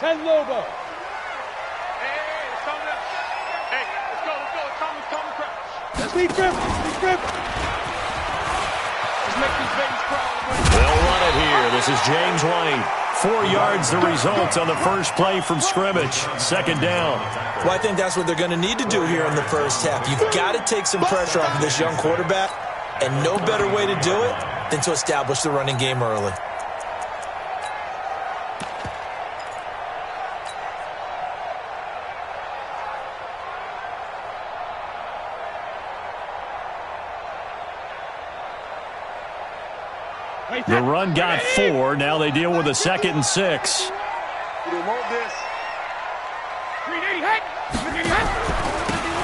10 Lobo. Speed grip. They'll run it here. This is James White. 4 yards the result on the first play from scrimmage. Second down. Well, I think that's what they're going to need to do here in the first half. You've got to take some pressure off of this young quarterback, and no better way to do it than to establish the running game early. The run got 4. Now they deal with a 2nd and 6.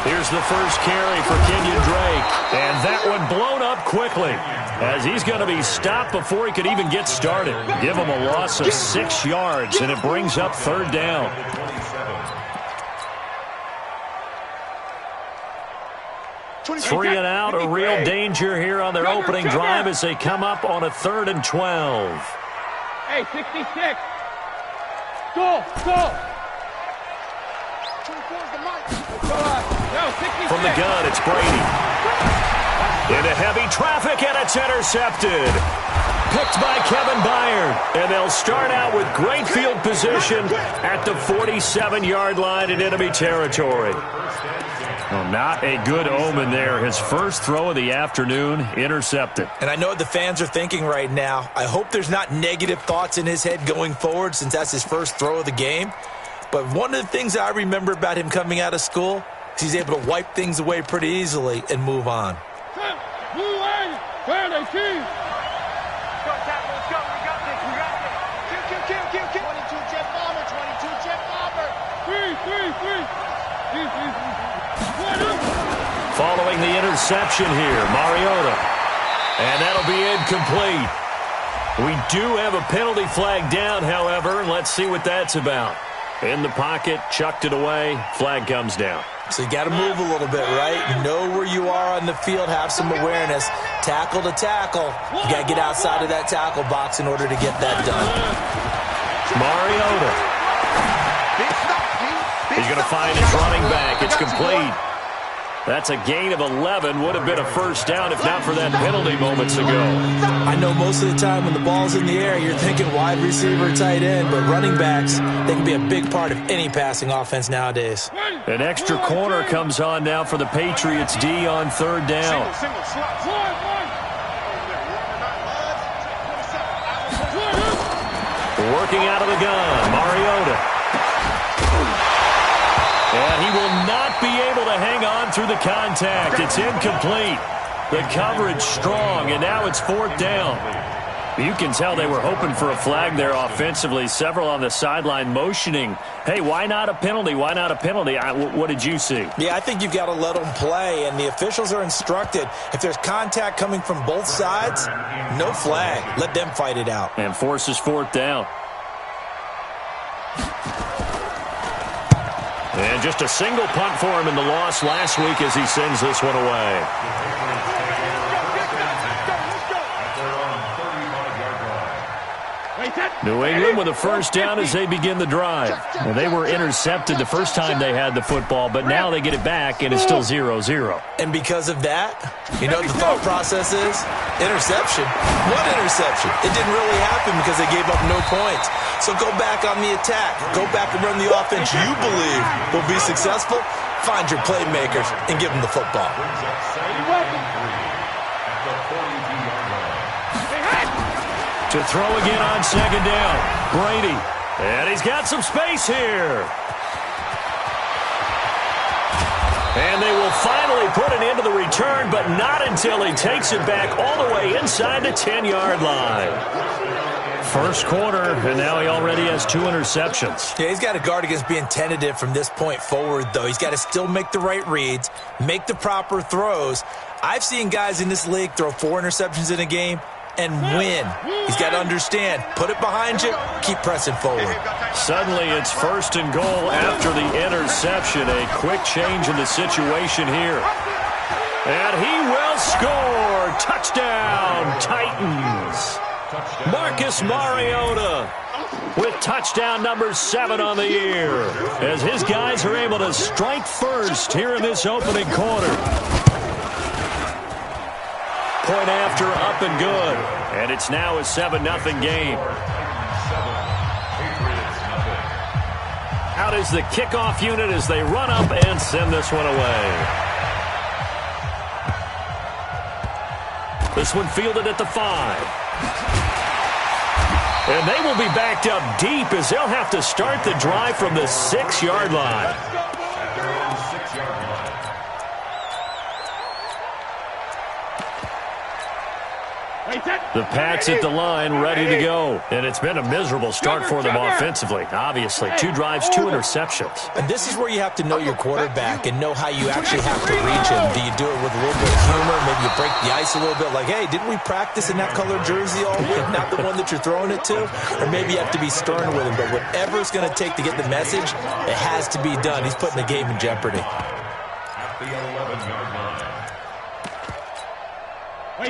Here's the first carry for Kenyon Drake. And that one blown up quickly as he's going to be stopped before he could even get started. Give him a loss of 6 yards, and it brings up 3rd down. Three and out, a real danger here on their opening drive as they come up on a 3rd and 12. Hey, 66. Go. From the gun, it's Brady. Into heavy traffic, and it's intercepted. Picked by Kevin Byard. And they'll start out with great field position at the 47-yard line in enemy territory. Well, not a good omen there. His first throw of the afternoon, intercepted. And I know what the fans are thinking right now. I hope there's not negative thoughts in his head going forward since that's his first throw of the game. But one of the things I remember about him coming out of school is he's able to wipe things away pretty easily and move on. Following the interception here, Mariota. And that'll be incomplete. We do have a penalty flag down, however. Let's see what that's about. In the pocket, chucked it away, flag comes down. So you got to move a little bit, right? Know where you are on the field, have some awareness. Tackle to tackle. You got to get outside of that tackle box in order to get that done. Mariota. He's going to find his running back. It's complete. That's a gain of 11. Would have been a first down if not for that penalty moments ago. I know most of the time when the ball's in the air, you're thinking wide receiver, tight end, but running backs, they can be a big part of any passing offense nowadays. An extra corner comes on now for the Patriots D on 3rd down. Working out of the gun, Mariota. And he will not be able to hang on through the contact. It's incomplete. The coverage strong, and now it's 4th down. You can tell they were hoping for a flag there offensively. Several on the sideline motioning, hey, why not a penalty? Why not a penalty? What did you see? Yeah, I think you've got to let them play, and the officials are instructed. If there's contact coming from both sides, no flag. Let them fight it out. And forces 4th down. And just a single punt for him in the loss last week as he sends this one away. New England with a first down as they begin the drive. Well, they were intercepted the first time they had the football, but now they get it back, and it's still 0-0. And because of that, you know what the thought process is? Interception. What interception? It didn't really happen because they gave up no points. So go back on the attack. Go back and run the offense you believe will be successful. Find your playmakers and give them the football. To throw again on 2nd down. Brady. And he's got some space here. And they will finally put an end to the return, but not until he takes it back all the way inside the 10-yard line. First quarter, and now he already has 2 interceptions. Yeah, he's got to guard against being tentative from this point forward, though. He's got to still make the right reads, make the proper throws. I've seen guys in this league throw 4 interceptions in a game and win. He's got to understand, put it behind you, keep pressing forward. Suddenly it's 1st and goal after the interception. A quick change in the situation here. And he will score. Touchdown, Titans. Marcus Mariota with touchdown number 7 on the year, as his guys are able to strike first here in this opening quarter. Point after, up and good. And it's now a 7-0 game. Out is the kickoff unit as they run up and send this one away. This one fielded at the 5. And they will be backed up deep as they'll have to start the drive from the 6-yard line. The Pats at the line, ready to go. And it's been a miserable start for them offensively. Obviously, 2 drives, 2 interceptions. And this is where you have to know your quarterback and know how you actually have to reach him. Do you do it with a little bit of humor? Maybe you break the ice a little bit, like, hey, didn't we practice in that colored jersey all week? Not the one that you're throwing it to? Or maybe you have to be stern with him. But whatever it's going to take to get the message, it has to be done. He's putting the game in jeopardy. At the 11-yard line.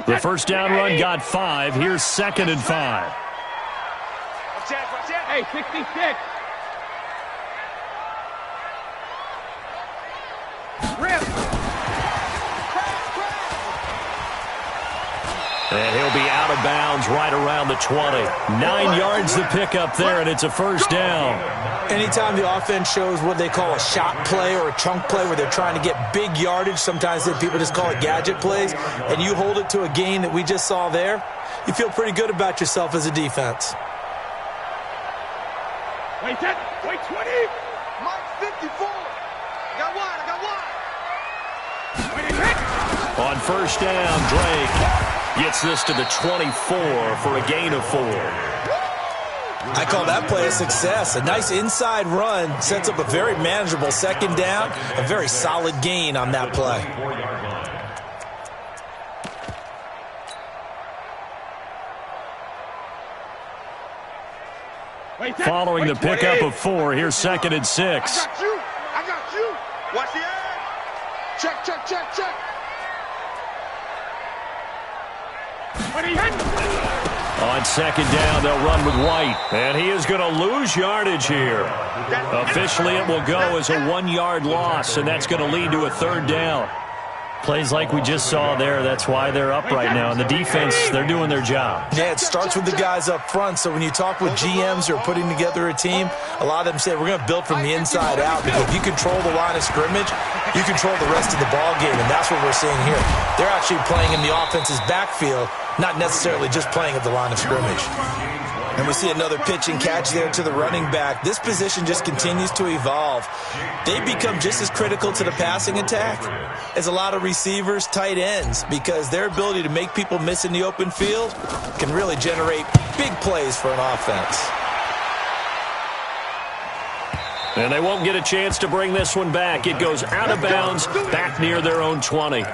The first down run got 5. Here's 2nd and 5. Hey, 66. Rip. And he'll be out of bounds right around the 20. 9 yards to pick up there, and it's a first down. Anytime the offense shows what they call a shot play or a chunk play where they're trying to get big yardage, sometimes people just call it gadget plays, and you hold it to a gain that we just saw there, you feel pretty good about yourself as a defense. Wait, 20. Mike 54. I got one. On first down, Drake gets this to the 24 for a gain of 4. I call that play a success. A nice inside run sets up a very manageable second down, a very solid gain on that play. Following the pickup of 4, here's 2nd and 6. I got you. Watch the edge. Check. On second down, they'll run with White. And he is going to lose yardage here. Officially, it will go as a 1-yard loss, and that's going to lead to a 3rd down. Plays like we just saw there, that's why they're up right now. And the defense, they're doing their job. Yeah, it starts with the guys up front. So when you talk with GMs who are putting together a team, a lot of them say, we're going to build from the inside out. Because if you control the line of scrimmage, you control the rest of the ball game. And that's what we're seeing here. They're actually playing in the offense's backfield, not necessarily just playing at the line of scrimmage. And we see another pitch and catch there to the running back. This position just continues to evolve. They become just as critical to the passing attack as a lot of receivers, tight ends, because their ability to make people miss in the open field can really generate big plays for an offense. And they won't get a chance to bring this one back. It goes out of bounds, back near their own 20.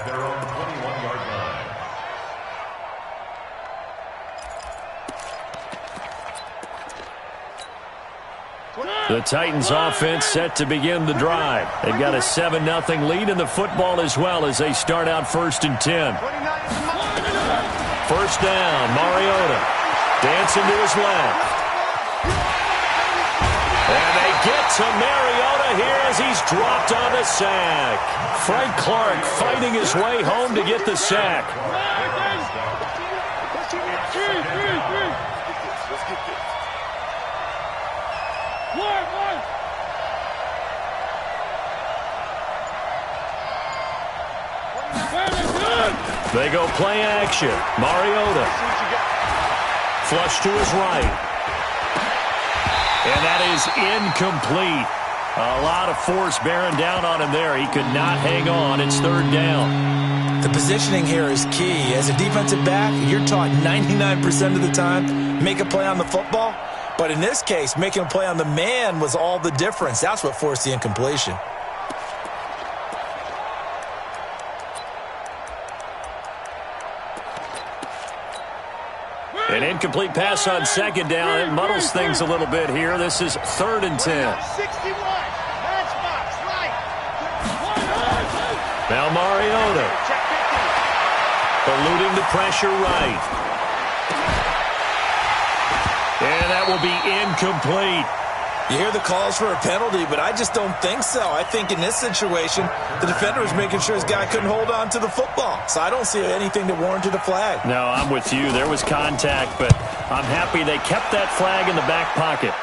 The Titans offense set to begin the drive. They've got a 7-0 lead in the football as well as they start out 1st and 10. First down, Mariota dancing to his left. And they get to Mariota here as he's dropped on the sack. Frank Clark fighting his way home to get the sack. They go play action. Mariota. Flush to his right. And that is incomplete. A lot of force bearing down on him there. He could not hang on. It's 3rd down. The positioning here is key. As a defensive back, you're taught 99% of the time, make a play on the football. But in this case, making a play on the man was all the difference. That's what forced the incompletion. An incomplete pass on second down. It muddles things a little bit here. This is 3rd and 10. 61. Matchbox, right. Now Mariota. Eluding the pressure right. And that will be incomplete. You hear the calls for a penalty, but I just don't think so. I think in this situation, the defender was making sure his guy couldn't hold on to the football. So I don't see anything that warranted a flag. No, I'm with you. There was contact, but I'm happy they kept that flag in the back pocket.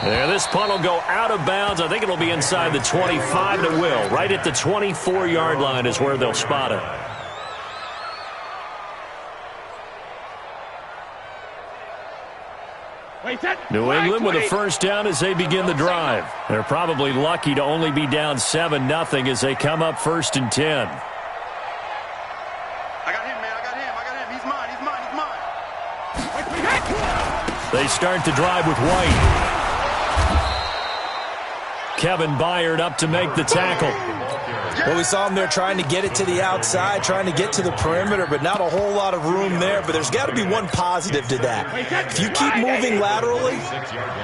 There, this punt will go out of bounds. I think it'll be inside the 25 to will. Right at the 24-yard line is where they'll spot it. New England with a first down as they begin the drive. They're probably lucky to only be down 7-0 as they come up 1st and 10. I got him, man. I got him. He's mine. They start the drive with White. Kevin Byard up to make the tackle. Well, we saw him there trying to get it to the outside, trying to get to the perimeter, but not a whole lot of room there. But there's got to be one positive to that. If you keep moving laterally,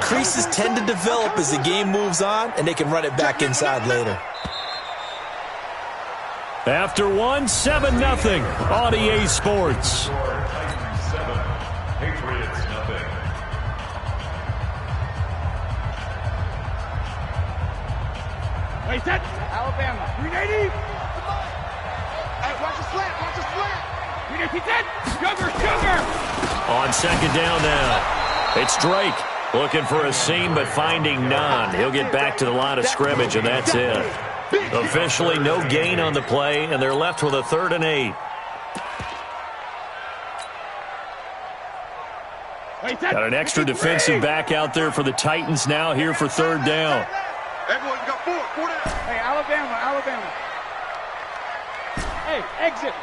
creases tend to develop as the game moves on, and they can run it back inside later. After 7-0 on EA Sports. Patriots nothing. Wait, set. Alabama. 380. Hey, watch the slant. 380 set. Sugar. On second down now, it's Drake looking for a seam but finding none. He'll get back to the line of scrimmage, and that's it. Officially no gain on the play, and they're left with a 3rd and 8. Got an extra defensive back out there for the Titans now here for 3rd down. Hey, boys, got 4 down. Hey, Alabama. Hey, exit.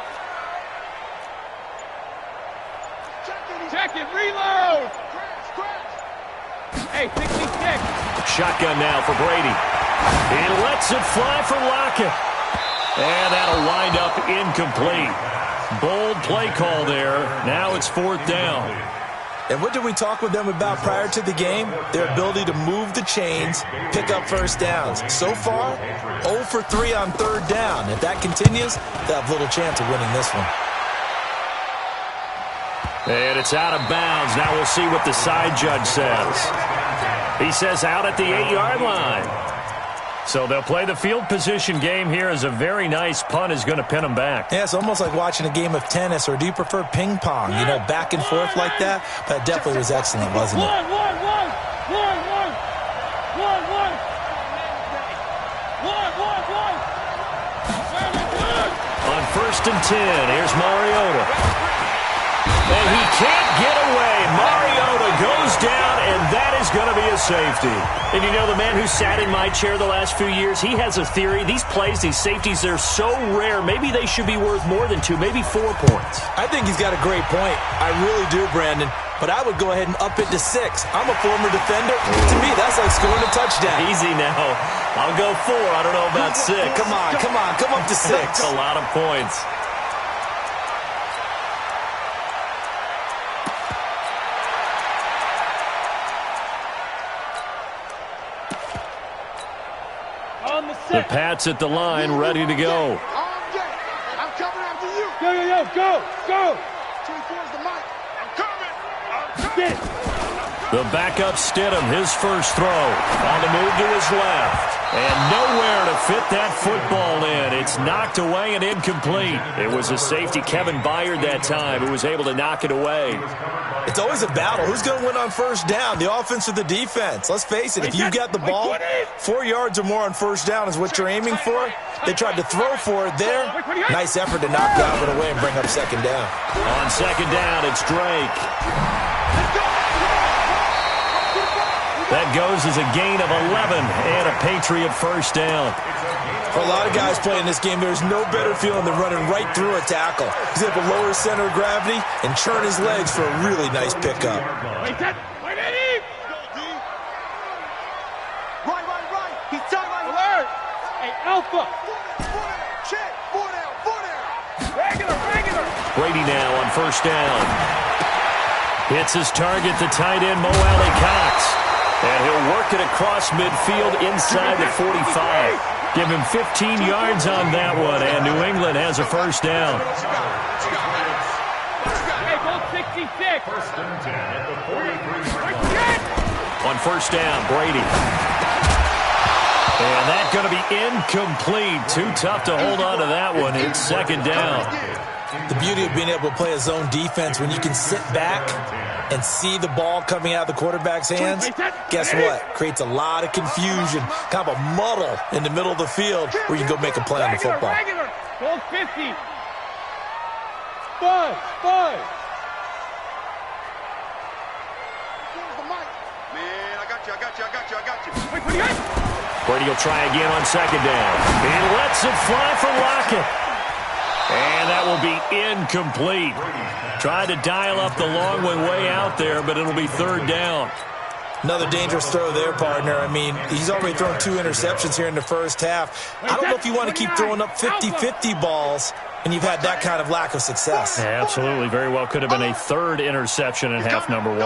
Check it, reload. Hey, 66. Shotgun now for Brady. He lets it fly for Lockett. And that'll wind up incomplete. Bold play call there. Now it's 4th down. And what did we talk with them about prior to the game? Their ability to move the chains, pick up first downs. So far, 0 for 3 on 3rd down. If that continues, they'll have little chance of winning this one. And it's out of bounds. Now we'll see what the side judge says. He says out at the 8-yard line. So they'll play the field position game here as a very nice punt is going to pin them back. Yeah, it's almost like watching a game of tennis, or do you prefer ping pong? You know, back and forth like that? That definitely was excellent, wasn't it? One. On 1st and 10, here's Mariota. And he can't get away. Mariota goes down, and that is going to be a safety. And you know, the man who sat in my chair the last few years, he has a theory. These plays, these safeties, they're so rare. Maybe they should be worth more than 2, maybe 4 points. I think he's got a great point. I really do, Brandon. But I would go ahead and up it to 6. I'm a former defender. To me, that's like scoring a touchdown. Easy now. I'll go 4. I don't know about 6. Come on. Come up to 6. That's a lot of points. The Pats at the line, ready to go. I'm coming after you. Go. 24 is the mic. I'm coming. The backup Stidham, his first throw. On the move to his left. And nowhere to fit that football in. It's knocked away and incomplete. It was a safety, Kevin Byard, that time, who was able to knock it away. It's always a battle. Who's going to win on 1st down, the offense or the defense? Let's face it, if you've got the ball, 4 yards or more on 1st down is what you're aiming for. They tried to throw for it there. Nice effort to knock Galvin away and bring up 2nd down. On 2nd down, it's Drake. That goes as a gain of 11 and a Patriot 1st down. For a lot of guys playing this game, there's no better feeling than running right through a tackle. He's able to lower his center of gravity and churn his legs for a really nice pickup. Wait, Eddie! Right. He's tight right. Alert! Hey, Alpha! Check. 4 down. Regular! Brady now on 1st down. Hits his target, the tight end, Mo Alley Cox. And he'll work it across midfield inside the 45. Give him 15 yards on that one, and New England has a 1st down. Hey, goal 66. 1st and 10 at the 48. On first down, Brady. And that's going to be incomplete. Too tough to hold on to that one. It's second down. The beauty of being able to play a zone defense when you can sit back and see the ball coming out of the quarterback's hands, guess what? Creates a lot of confusion, kind of a muddle in the middle of the field where you can go make a play on the football. Goal 50. 5. Man, I got you. Brady will try again on second down. He lets it fly for Lockett. And that will be incomplete. Tried to dial up the long one way out there, but it'll be third down. Another dangerous throw there, partner. I mean, he's already thrown 2 interceptions here in the first half. I don't know if you want to keep throwing up 50-50 balls, and you've had that kind of lack of success. Yeah, absolutely. Very well could have been a third interception in half number 1.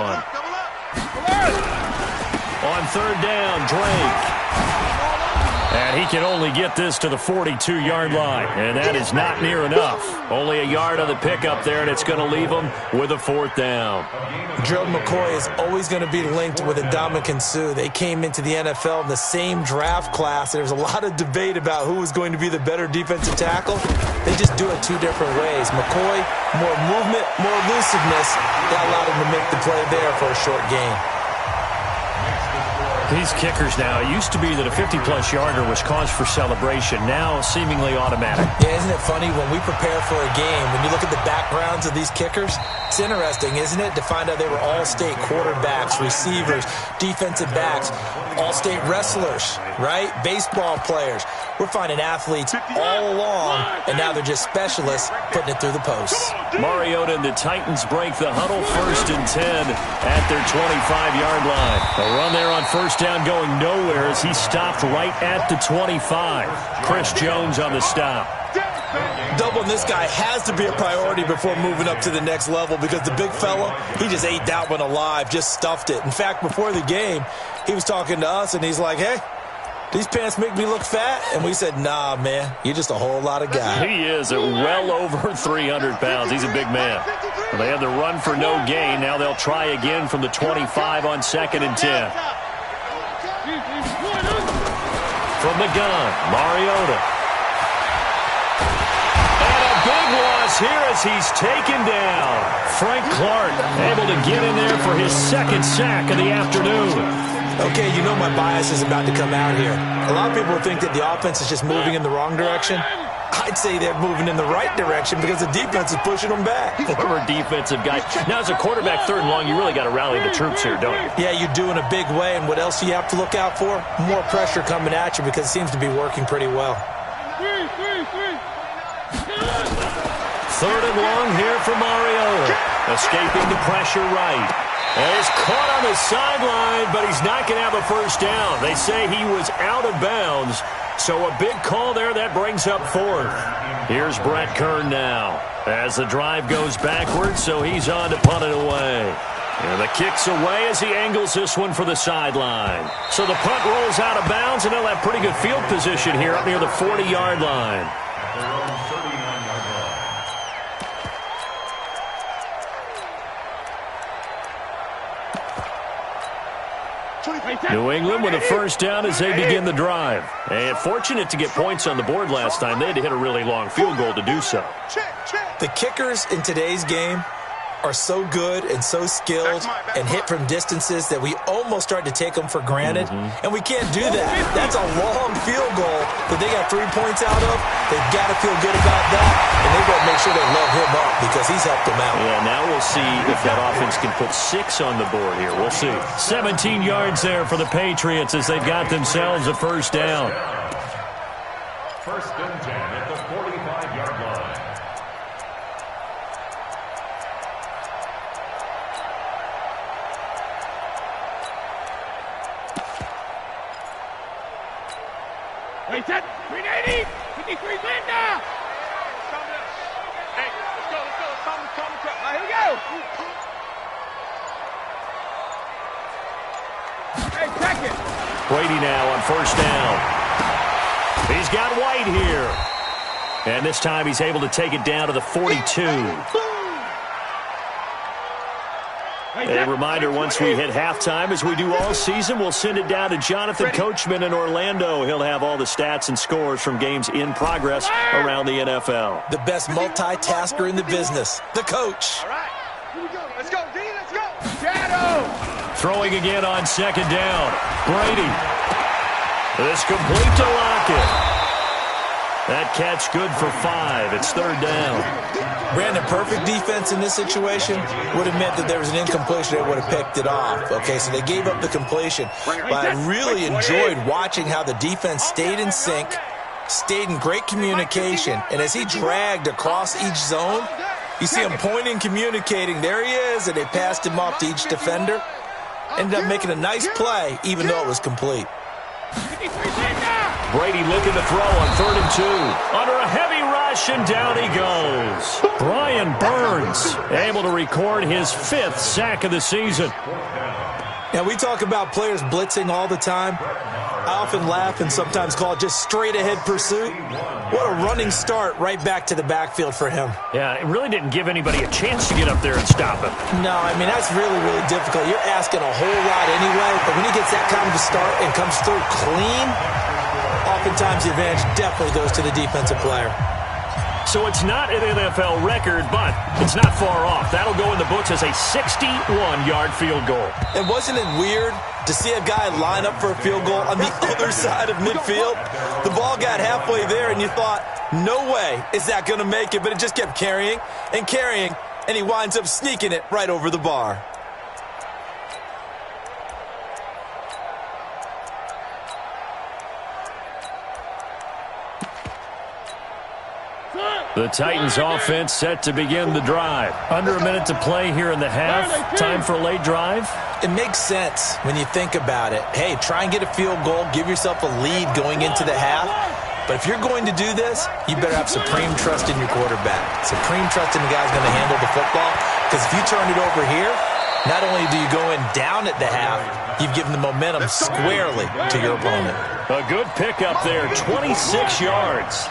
On third down, Drake. And he can only get this to the 42-yard line, and that is not near enough. Only a yard on the pickup there, and it's going to leave him with a fourth down. Gerald McCoy is always going to be linked with Ndamukong Suh. They came into the NFL in the same draft class. There's a lot of debate about who was going to be the better defensive tackle. They just do it 2 different ways. McCoy, more movement, more elusiveness. That allowed him to make the play there for a short gain. These kickers now, it used to be that a 50-plus yarder was cause for celebration. Now, seemingly automatic. Yeah, isn't it funny? When we prepare for a game, when you look at the backgrounds of these kickers, it's interesting, isn't it, to find out they were all-state quarterbacks, receivers, defensive backs, all-state wrestlers, right? Baseball players. We're finding athletes all along, and now they're just specialists putting it through the posts. Mariota and the Titans break the huddle, 1st and 10 at their 25-yard line. A run there on first down going nowhere as he stopped right at the 25. Chris Jones on the stop. Doubling this guy has to be a priority before moving up to the next level because the big fella, he just ate that one alive, just stuffed it. In fact, before the game, he was talking to us, and he's like, hey, these pants make me look fat? And we said, nah, man, you're just a whole lot of guy. He is at well over 300 pounds. He's a big man. Well, they had the run for no gain. Now they'll try again from the 25 on 2nd and 10. From the gun, Mariota. And a big loss here as he's taken down. Frank Clark able to get in there for his 2nd sack of the afternoon. Okay, you know my bias is about to come out here. A lot of people think that the offense is just moving in the wrong direction. I'd say they're moving in the right direction because the defense is pushing them back. Former defensive guy. Now, as a quarterback 3rd and long, you really got to rally the troops here, don't you? Yeah, you do in a big way. And what else do you have to look out for? More pressure coming at you because it seems to be working pretty well. 3rd and long here for Mariota. Escaping the pressure right. And he's caught on the sideline, but he's not going to have a first down. They say he was out of bounds. So a big call there that brings up 4th. Here's Brett Kern now as the drive goes backwards, so he's on to punt it away. And the kick's away as he angles this one for the sideline. So the punt rolls out of bounds, and they'll have pretty good field position here up near the 40-yard line. New England with a first down as they begin the drive. And fortunate to get points on the board last time. They had to hit a really long field goal to do so. The kickers in today's game are so good and so skilled and hit from distances that we almost start to take them for granted. And we can't do that. That's a long field goal that they got 3 points out of. They've got to feel good about that, and they've got to make sure they load him up because he's helped them out. Yeah, now we'll see if that offense can put 6 on the board here. We'll see. 17 yards there for the Patriots as they've got themselves a first down. 1st and 10 at the 45-yard line. Wait, set. 380. 53 Linda. Hey, let's go. Come. Here we go. Hey, check it. Brady now on first down. He's got White here. And this time he's able to take it down to the 42. A reminder, once we hit halftime, as we do all season, we'll send it down to Jonathan Coachman in Orlando. He'll have all the stats and scores from games in progress around the NFL. The best multitasker in the business, the coach. All right. Here we go. Let's go, D. Let's go. Shadow. Throwing again on second down. Brady. This complete to Lockett. That catch good for 5. It's third down. Brandon, perfect defense in this situation would have meant that there was an incompletion that would have picked it off. Okay, so they gave up the completion. But I really enjoyed watching how the defense stayed in sync, stayed in great communication, and as he dragged across each zone, you see him pointing, communicating. There he is, and they passed him off to each defender. Ended up making a nice play, even though it was complete. Brady looking to throw on 3rd and 2. Under a heavy rush, and down he goes. Brian Burns able to record his 5th sack of the season. Now, we talk about players blitzing all the time. I often laugh and sometimes call it just straight-ahead pursuit. What a running start right back to the backfield for him. Yeah, it really didn't give anybody a chance to get up there and stop him. No, I mean, that's really, really difficult. You're asking a whole lot anyway, but when he gets that kind of a start and comes through clean, oftentimes the advantage definitely goes to the defensive player. So it's not an NFL record, but it's not far off. That'll go in the books as a 61-yard field goal. And wasn't it weird to see a guy line up for a field goal on the other side of midfield? The ball got halfway there, and you thought, no way is that going to make it, but it just kept carrying and carrying, and he winds up sneaking it right over the bar. The Titans offense set to begin the drive. Under a minute to play here in the half. Time for a late drive. It makes sense when you think about it. Hey, try and get a field goal. Give yourself a lead going into the half. But if you're going to do this, you better have supreme trust in your quarterback. Supreme trust in the guy's going to handle the football. Because if you turn it over here, not only do you go in down at the half, you've given the momentum squarely to your opponent. A good pickup there, 26 yards.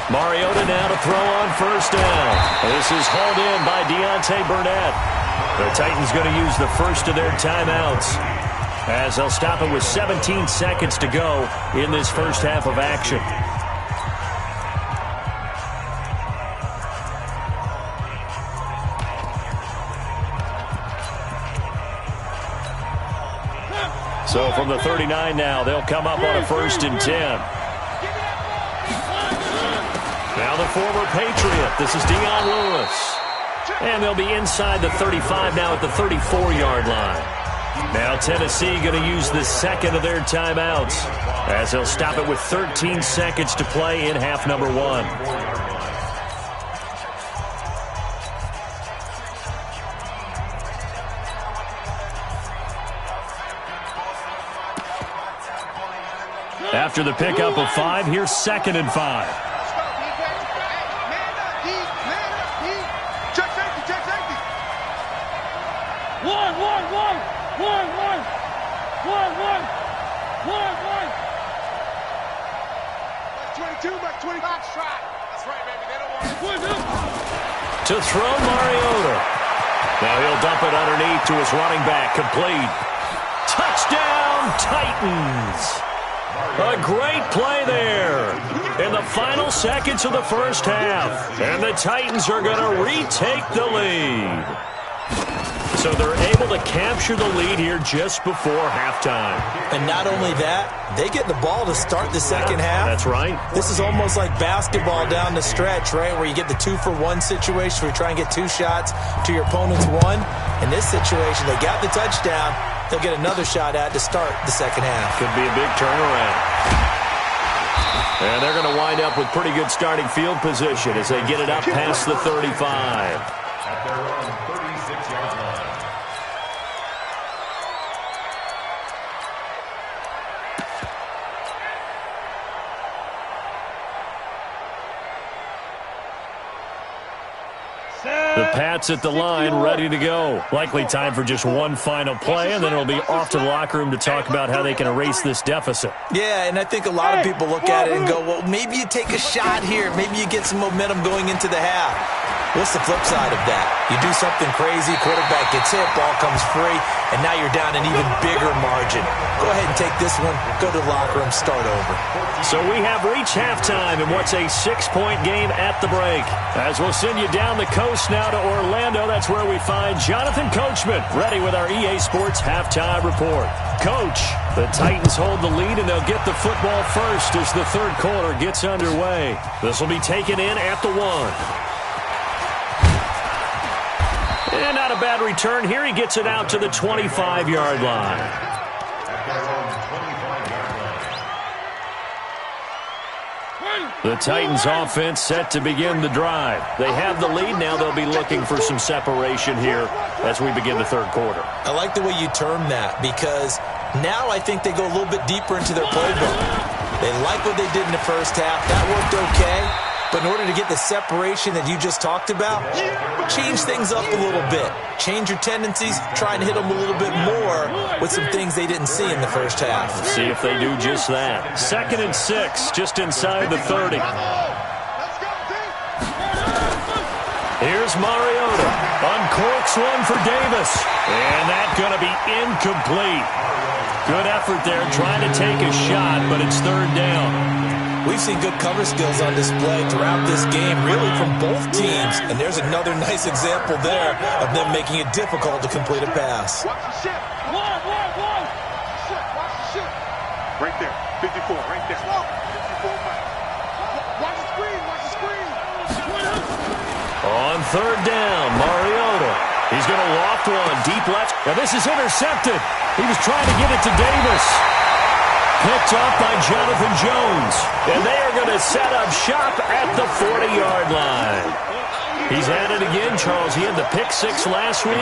Mariota now to throw on 1st down. This is hauled in by Deontay Burnett. The Titans going to use the first of their timeouts as they'll stop it with 17 seconds to go in this first half of action. So from the 39 now, they'll come up on a 1st and 10. Now the former Patriot. This is Dion Lewis. And they'll be inside the 35 now at the 34-yard line. Now Tennessee going to use the second of their timeouts as they'll stop it with 13 seconds to play in half number 1. After the pickup of 5, here's 2nd and 5. To throw Mariota. Now he'll dump it underneath to his running back. Complete. Touchdown, Titans. A great play there in the final seconds of the first half. And the Titans are going to retake the lead. So they're able to capture the lead here just before halftime. And not only that, they get the ball to start the second half. That's right. This is almost like basketball down the stretch, right, where you get the 2-for-1 situation where you try and get 2 shots to your opponent's 1. In this situation, they got the touchdown. They'll get another shot at to start the second half. Could be a big turnaround. And they're going to wind up with pretty good starting field position as they get it up past the 35. At their own 36-yard line. The Pats at the line, ready to go. Likely time for just one final play, and then it'll be off to the locker room to talk about how they can erase this deficit. Yeah, and I think a lot of people look at it and go, well, maybe you take a shot here. Maybe you get some momentum going into the half. What's the flip side of that? You do something crazy, quarterback gets hit, ball comes free, and now you're down an even bigger margin. Go ahead and take this one, go to the locker room, start over. So we have reached halftime in what's a 6-point game at the break. As we'll send you down the coast now to Orlando, that's where we find Jonathan Coachman, ready with our EA Sports Halftime Report. Coach, the Titans hold the lead, and they'll get the football first as the third quarter gets underway. This will be taken in at the 1. And not a bad return here. He gets it out to the 25-yard line. The Titans offense set to begin the drive. They have the lead. Now they'll be looking for some separation here as we begin the third quarter. I like the way you term that because now I think they go a little bit deeper into their playbook. They like what they did in the first half. That worked okay. But in order to get the separation that you just talked about, change things up a little bit. Change your tendencies, try and hit them a little bit more with some things they didn't see in the first half. See if they do just that. 2nd and 6, just inside the 30. Here's Mariota. Uncorks one for Davis. And that's going to be incomplete. Good effort there trying to take a shot, but it's third down. We've seen good cover skills on display throughout this game, really from both teams. And there's another nice example there of them making it difficult to complete a pass. Watch the shit. Watch the shit. Right there. 54, right there. 54, Mike. Watch the screen. Watch the screen. On third down, Mariota. He's going to loft one deep left. Now this is intercepted. He was trying to get it to Davis. Picked off by Jonathan Jones. And they are going to set up shop at the 40-yard line. He's at it again, Charles. He had the pick 6 last week.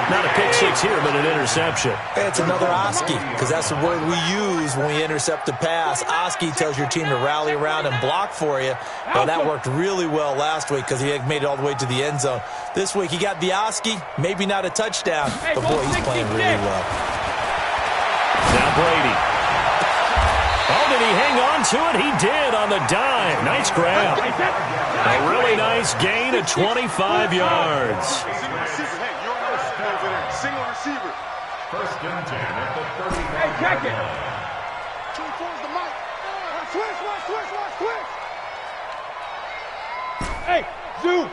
Not a pick 6 here, but an interception. It's another Oski, because that's the word we use when we intercept a pass. Oski tells your team to rally around and block for you. Well, that worked really well last week because he had made it all the way to the end zone. This week, he got the Oski, maybe not a touchdown, but boy, he's playing really well. Now Brady. Oh, did he hang on to it? He did on the dime. Nice grab. A really nice gain of 25 yards. Single receiver. 1st and 10 at the 35. Hey, check it. 24 is the mic. Switch. Hey, zoom.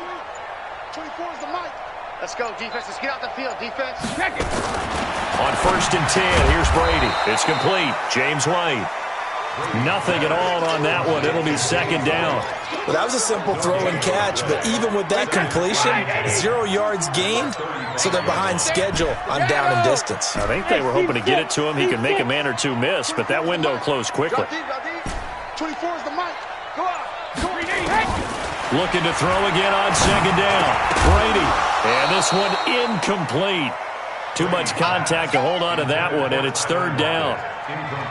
24 is the mic. Let's go, defense. Let's get out the field, defense. Check it. On 1st and 10, here's Brady. It's complete. James White. Nothing at all on that one. It'll be 2nd down. Well, that was a simple throw and catch, but even with that completion, 0 yards gained, so they're behind schedule on down and distance. I think they were hoping to get it to him. He could make a man or two miss, but that window closed quickly. 24 is the mic. Go out. Looking to throw again on 2nd down. Brady. And this one incomplete. Too much contact to hold on to that one, and it's 3rd down.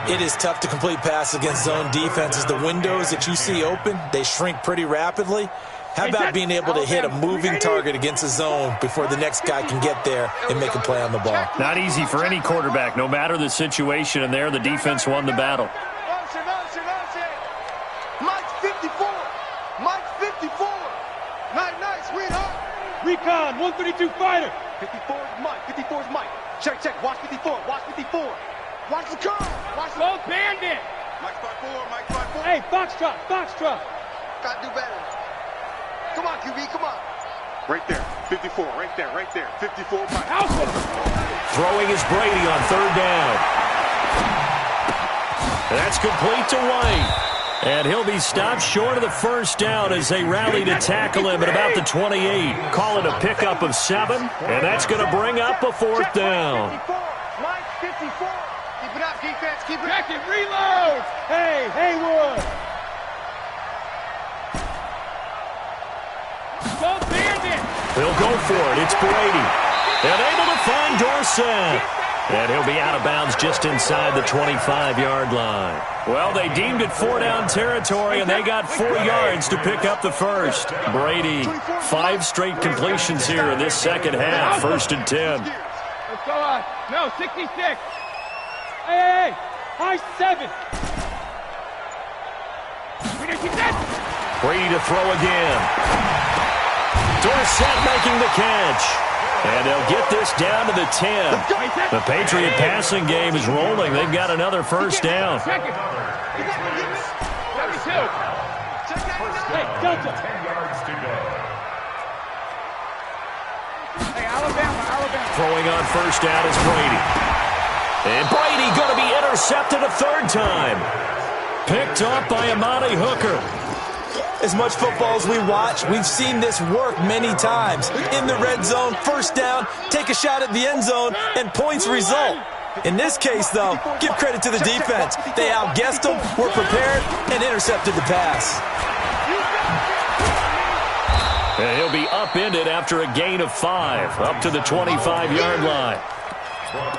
It is tough to complete passes against zone defenses. The windows that you see open, they shrink pretty rapidly. How about being able to hit a moving target against a zone before the next guy can get there and make a play on the ball? Not easy for any quarterback, no matter the situation, and there the defense won the battle. Mike's 54. Mike's 54. Nice, sweetheart. Recon, 132 fighter. 54 is Mike. 54 is Mike. Check. Watch 54. Watch the curve. Watch the... Slow bandit. Mike's 5'4". Hey, Foxtrot. Gotta do better. Come on, QB, come on. Right there. 54. Right there. 54 Mike. Alpha. Throwing is Brady on 3rd down. That's complete to White. And he'll be stopped short of the 1st down as they rally to tackle him at about the 28. Call it a pickup of 7, and that's going to bring up a 4th down. Mike 54. Keep it up, defense, keep it up. Check it, reload. Hey, Haywood. Slow bandit. They'll go for it. It's Brady. And able to find Dorsett. And he'll be out of bounds just inside the 25-yard line. Well, they deemed it 4-down territory, and they got 4 yards to pick up the first. Brady, 5 straight completions here in this second half, 1st and 10. Let's go on. No, 66. Hey, high 7. Brady to throw again. Dorsett making the catch. And they'll get this down to the 10. The Patriot passing game is rolling. They've got another first down. Check it. 72. Hey, Delta. 10 yards to go. Hey, Alabama. Throwing on first down is Brady. And Brady going to be intercepted a 3rd time. Picked off by Amani Hooker. As much football as we watch, we've seen this work many times. In the red zone, first down, take a shot at the end zone, and points result. In this case, though, give credit to the defense. They outguessed them, were prepared, and intercepted the pass. And he'll be upended after a gain of 5, up to the 25-yard line.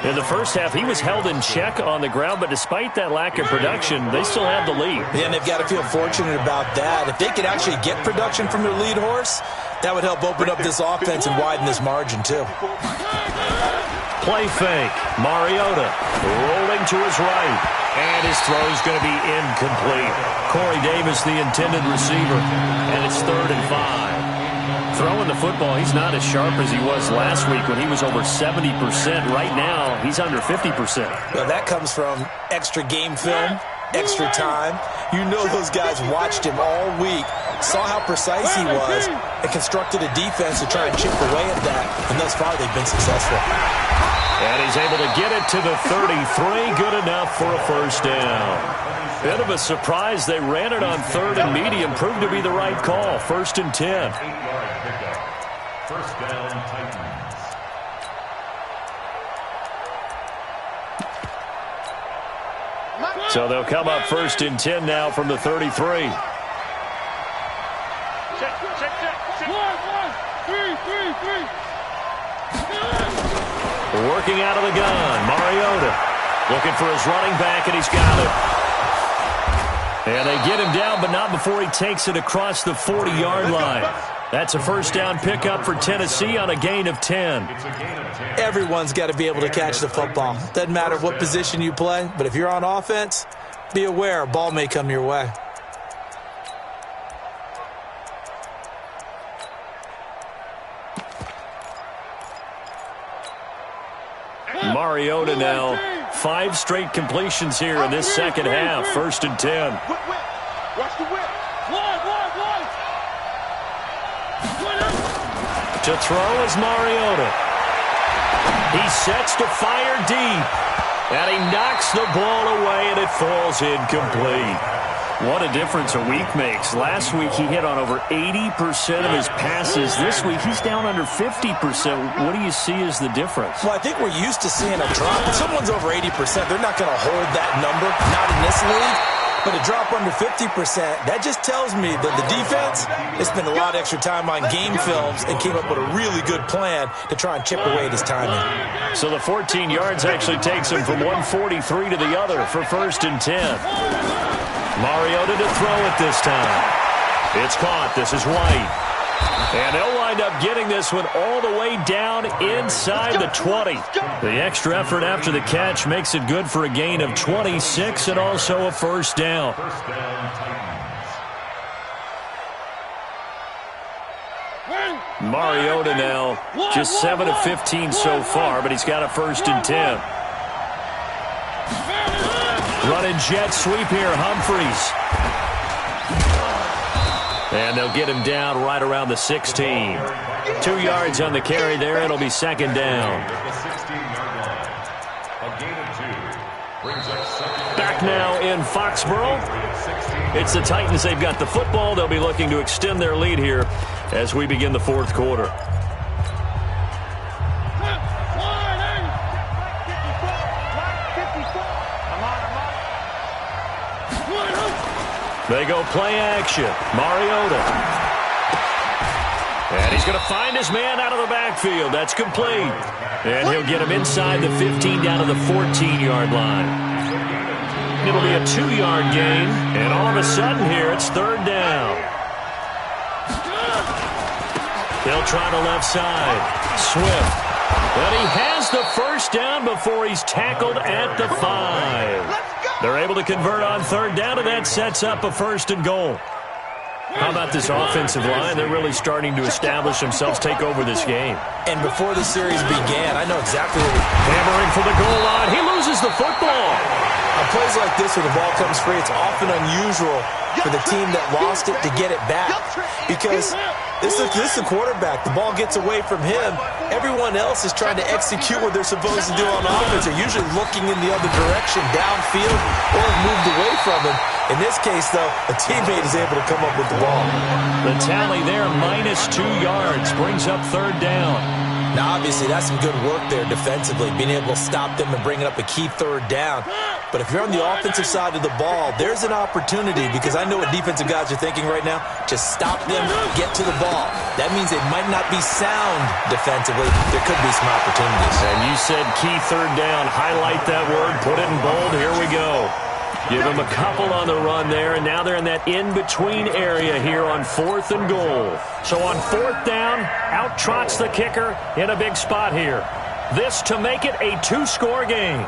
In the first half, he was held in check on the ground, but despite that lack of production, they still have the lead. Yeah, and they've got to feel fortunate about that. If they could actually get production from their lead horse, that would help open up this offense and widen this margin, too. Play fake. Mariota rolling to his right. And his throw's going to be incomplete. Corey Davis, the intended receiver. And it's 3rd and 5. Throwing the football, he's not as sharp as he was last week when he was over 70%. Right now, he's under 50%. Well, that comes from extra game film, extra time. You know those guys watched him all week, saw how precise he was, and constructed a defense to try and chip away at that. And thus far, they've been successful. And he's able to get it to the 33. Good enough for a first down. Bit of a surprise. They ran it on 3rd and medium. Proved to be the right call. 1st and 10. 8-yard pickup. First down, Titans. So they'll come up 1st and 10 now from the 33. Check. 1, 3. Working out of the gun. Mariota looking for his running back, and he's got it. And they get him down, but not before he takes it across the 40-yard line. That's a first down pickup for Tennessee on a gain of 10. Everyone's got to be able to catch the football. Doesn't matter what position you play, but if you're on offense, be aware a ball may come your way. Mariota now, 5 straight completions here in this second half. 1st and 10. Watch the whip. To throw is Mariota. He sets to fire deep. And he knocks the ball away, and it falls incomplete. What a difference a week makes. Last week, he hit on over 80% of his passes. This week, he's down under 50%. What do you see as the difference? Well, I think we're used to seeing a drop. If someone's over 80%, they're not going to hold that number, not in this league. But a drop under 50%, that just tells me that the defense has spent a lot of extra time on game films and came up with a really good plan to try and chip away at his timing. So the 14 yards actually takes him from 143 to the other for 1st and 10. Mariota to throw it this time. It's caught. This is White. And they'll wind up getting this one all the way down inside the 20. The extra effort after the catch makes it good for a gain of 26 and also a first down. First down, Titans. Mariota now just 7 of 15 so far, but he's got a 1st and 10. Running jet sweep here, Humphreys. And they'll get him down right around the 16. 2 yards on the carry there. It'll be second down. Back now in Foxborough. It's the Titans. They've got the football. They'll be looking to extend their lead here as we begin the 4th quarter. They go play action. Mariota. And he's going to find his man out of the backfield. That's complete. And he'll get him inside the 15 down to the 14-yard line. It'll be a 2-yard gain, and all of a sudden here it's third down. They'll try the left side. Swift. But he has the first down before he's tackled at the 5. They're able to convert on third down, and that sets up a 1st and goal. How about this offensive line? They're really starting to establish themselves, take over this game. And before the series began, I know exactly what hammering for the goal line. He loses the football. On plays like this where the ball comes free, it's often unusual for the team that lost it to get it back. Because this is the quarterback. The ball gets away from him. Everyone else is trying to execute what they're supposed to do on offense. They're usually looking in the other direction, downfield, or moved away from him. In this case, though, a teammate is able to come up with the ball. The tally there, -2 yards, brings up third down. Now, obviously, that's some good work there defensively, being able to stop them and bringing up a key third down. But if you're on the offensive side of the ball, there's an opportunity, because I know what defensive guys are thinking right now. Just stop them, get to the ball. That means they might not be sound defensively. There could be some opportunities. And you said key third down. Highlight that word, put it in bold. Here we go. Give them a couple on the run there, and now they're in that in-between area here on 4th and goal. So on 4th down, out trots the kicker in a big spot here. This to make it a 2-score game.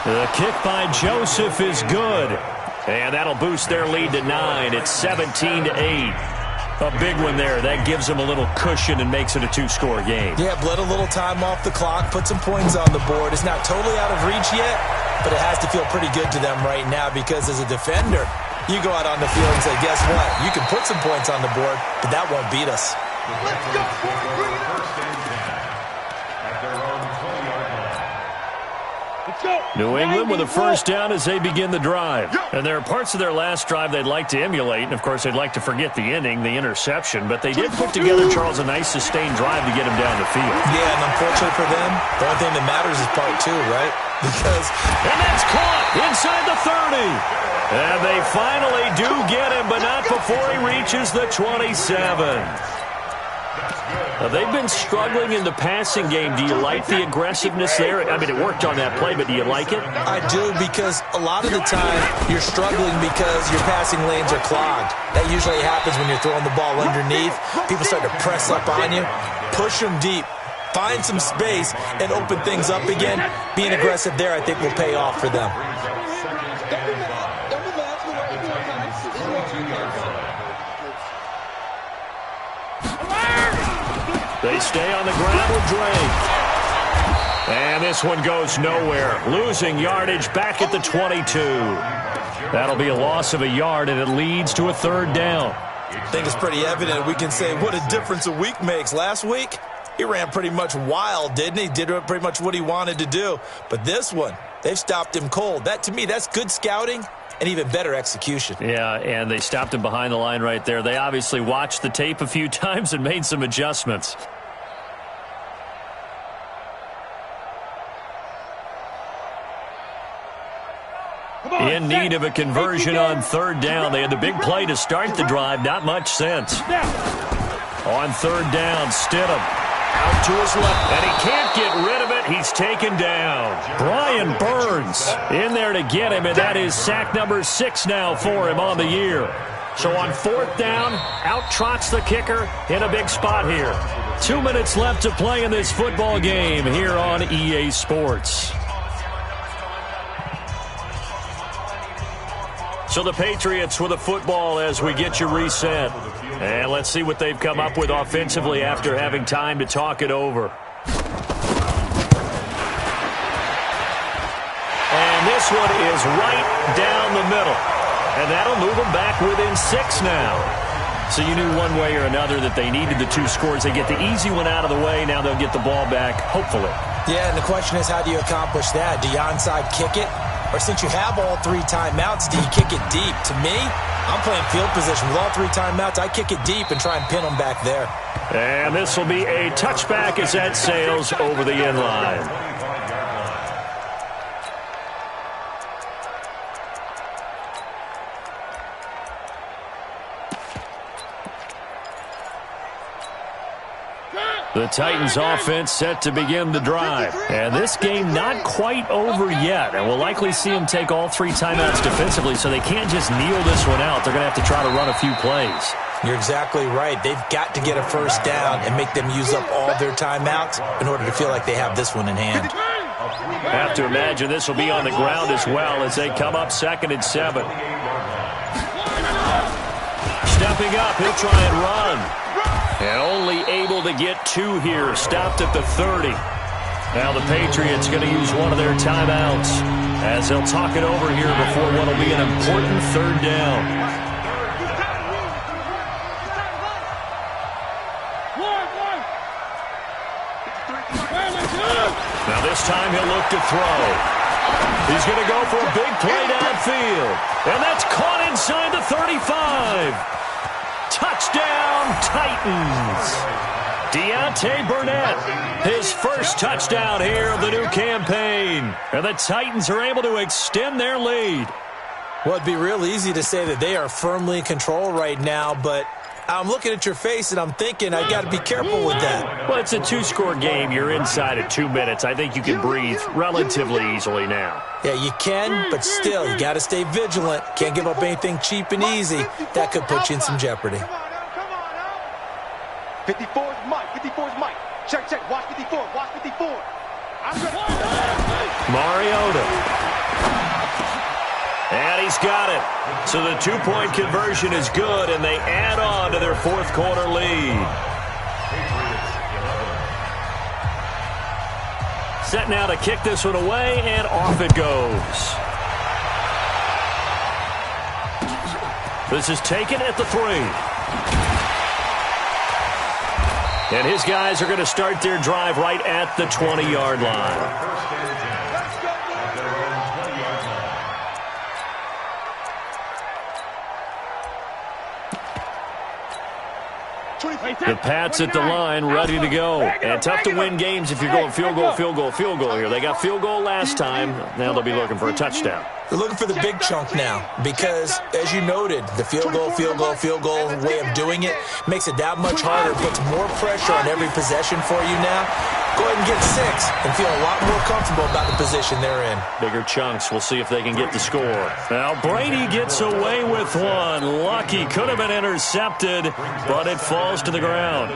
The kick by Joseph is good. And that'll boost their lead to 9. It's 17-8. A big one there. That gives them a little cushion and makes it a 2-score game. Yeah, bled a little time off the clock, put some points on the board. It's not totally out of reach yet, but it has to feel pretty good to them right now, because as a defender, you go out on the field and say, guess what? You can put some points on the board, but that won't beat us. Let's go, first and 10 at their own 20-yard line. New England with a first down as they begin the drive. And there are parts of their last drive they'd like to emulate, and of course they'd like to forget the inning, the interception, but they did put together, Charles, a nice sustained drive to get him down the field. Yeah, and unfortunately for them, the only thing that matters is part 2, right? And that's caught inside the 30. And they finally do get him, but not before he reaches the 27. They've been struggling in the passing game. Do you like the aggressiveness there? I mean, it worked on that play, but do you like it? I do, because a lot of the time you're struggling because your passing lanes are clogged. That usually happens when you're throwing the ball underneath. People start to press up on you. Push them deep. Find some space and open things up again. Being aggressive there, I think, will pay off for them. They stay on the ground with Drake. And this one goes nowhere. Losing yardage back at the 22. That'll be a loss of a yard, and it leads to a third down. I think it's pretty evident. We can say what a difference a week makes. Last week, he ran pretty much wild, didn't he? Did pretty much what he wanted to do. But this one, they've stopped him cold. That, to me, that's good scouting and even better execution. Yeah, and they stopped him behind the line right there. They obviously watched the tape a few times and made some adjustments. In need of a conversion on third down. They had the big play to start the drive. Not much sense. On third down, Stidham out to his left, and he can't get rid of it. He's taken down. Brian Burns in there to get him, and that is sack number 6 now for him on the year. So on fourth down, out trots the kicker in a big spot here. 2 minutes left to play in this football game here on EA Sports. So the Patriots with a football as we get you reset. And let's see what they've come up with offensively after having time to talk it over. And this one is right down the middle. And that'll move them back within 6 now. So you knew one way or another that they needed the 2 scores. They get the easy one out of the way. Now they'll get the ball back, hopefully. Yeah, and the question is, how do you accomplish that? Do you onside kick it? Or since you have all 3 timeouts, do you kick it deep? To me, I'm playing field position. With all 3 timeouts, I kick it deep and try and pin them back there. And this will be a touchback as that sails over the end line. The Titans offense set to begin the drive. And this game not quite over yet. And we'll likely see them take all 3 timeouts defensively, so they can't just kneel this one out. They're going to have to try to run a few plays. You're exactly right. They've got to get a first down and make them use up all their timeouts in order to feel like they have this one in hand. Have to imagine this will be on the ground as well as they come up 2nd and 7. Stepping up, he'll try and run. And only able to get 2 here. Stopped at the 30. Now the Patriots going to use one of their timeouts as they'll talk it over here before what will be an important 3rd down. Now this time he'll look to throw. He's going to go for a big play downfield. And that's caught inside the 35. Touchdown, Titans. Deontay Burnett, his first touchdown here of the new campaign. And the Titans are able to extend their lead. Well, it'd be real easy to say that they are firmly in control right now, but I'm looking at your face and I'm thinking I got to be careful with that. Well, it's a 2-score game. You're inside at 2 minutes. I think you can breathe relatively easily now. Yeah, you can, but still, you got to stay vigilant. Can't give up anything cheap and easy. That could put you in some jeopardy. 54 is Mike. 54 is Mike. Check, check. Watch 54. Watch 54. I'm good. Mariota. And he's got it. So the 2-point conversion is good, and they add on to their 4th quarter lead. Set now to kick this one away, and off it goes. This is taken at the 3. And his guys are going to start their drive right at the 20-yard line. The Pats at the line, ready to go. And tough to win games if you're going field goal, field goal, field goal here. They got field goal last time. Now they'll be looking for a touchdown. They're looking for the big chunk now because, as you noted, the field goal way of doing it makes it that much harder, puts more pressure on every possession for you now. Go ahead and get 6 and feel a lot more comfortable about the position they're in. Bigger chunks. We'll see if they can get the score. Now Brady gets away with one. Lucky. Could have been intercepted, but it falls to the ground.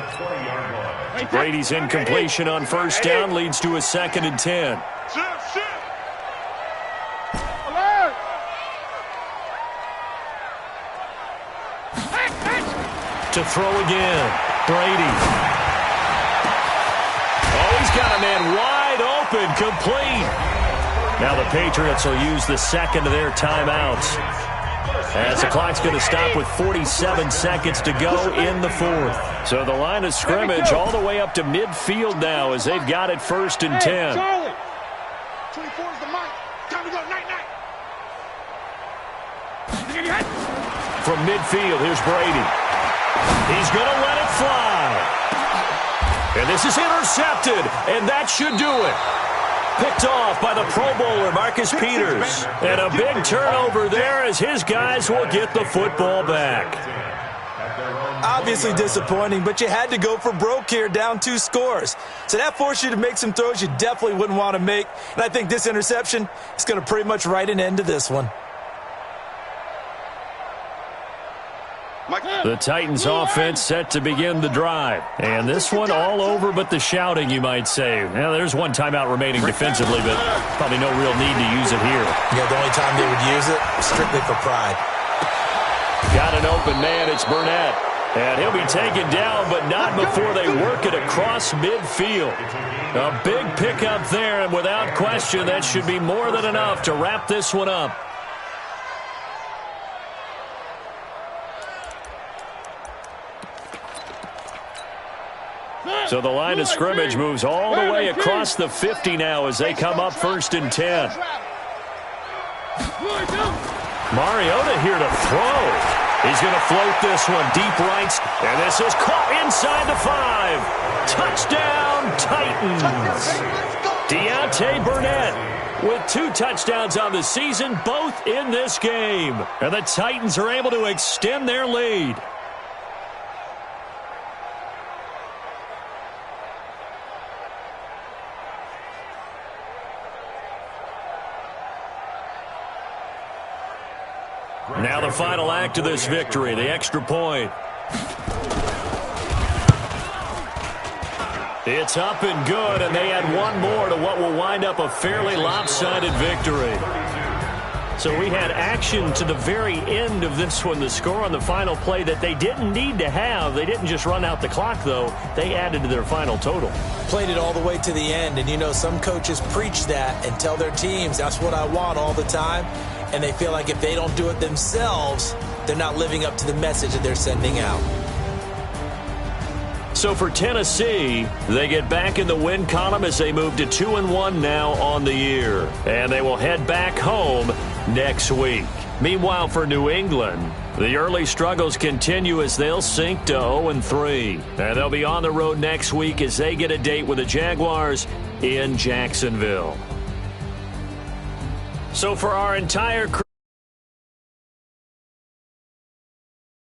Brady's incompletion on 1st down leads to a 2nd and 10. To throw again. Brady. Oh, he's got a man wide open, complete. Now the Patriots will use the 2nd of their timeouts, as the clock's going to stop with 47 seconds to go in the 4th. So the line of scrimmage all the way up to midfield now as they've got it 1st and 10. 24 is the mic. Time to go. Night. From midfield, here's Brady. He's going to let it fly. And this is intercepted, and that should do it. Picked off by the Pro Bowler, Marcus Peters. And a big turnover there as his guys will get the football back. Obviously disappointing, but you had to go for broke here, down 2 scores. So that forced you to make some throws you definitely wouldn't want to make. And I think this interception is going to pretty much write an end to this one. The Titans offense set to begin the drive. And this one all over but the shouting, you might say. Now, there's one timeout remaining defensively, but probably no real need to use it here. Yeah, the only time they would use it, strictly for pride. Got an open man, it's Burnett. And he'll be taken down, but not before they work it across midfield. A big pickup there, and without question, that should be more than enough to wrap this one up. So the line of scrimmage moves all the way across the 50 now as they come up 1st and 10. Mariota here to throw. He's going to float this one deep right. And this is caught inside the 5. Touchdown, Titans. Deontay Burnett with 2 touchdowns on the season, both in this game. And the Titans are able to extend their lead. Now the final act of this victory, the extra point. It's up and good, and they add one more to what will wind up a fairly lopsided victory. So we had action to the very end of this one. The score on the final play that they didn't need to have. They didn't just run out the clock, though. They added to their final total. Played it all the way to the end, and you know some coaches preach that and tell their teams, that's what I want all the time, and they feel like if they don't do it themselves, they're not living up to the message that they're sending out. So for Tennessee, they get back in the win column as they move to 2-1 now on the year. And they will head back home next week. Meanwhile, for New England, the early struggles continue as they'll sink to 0-3. And they'll be on the road next week as they get a date with the Jaguars in Jacksonville. So for our entire crew,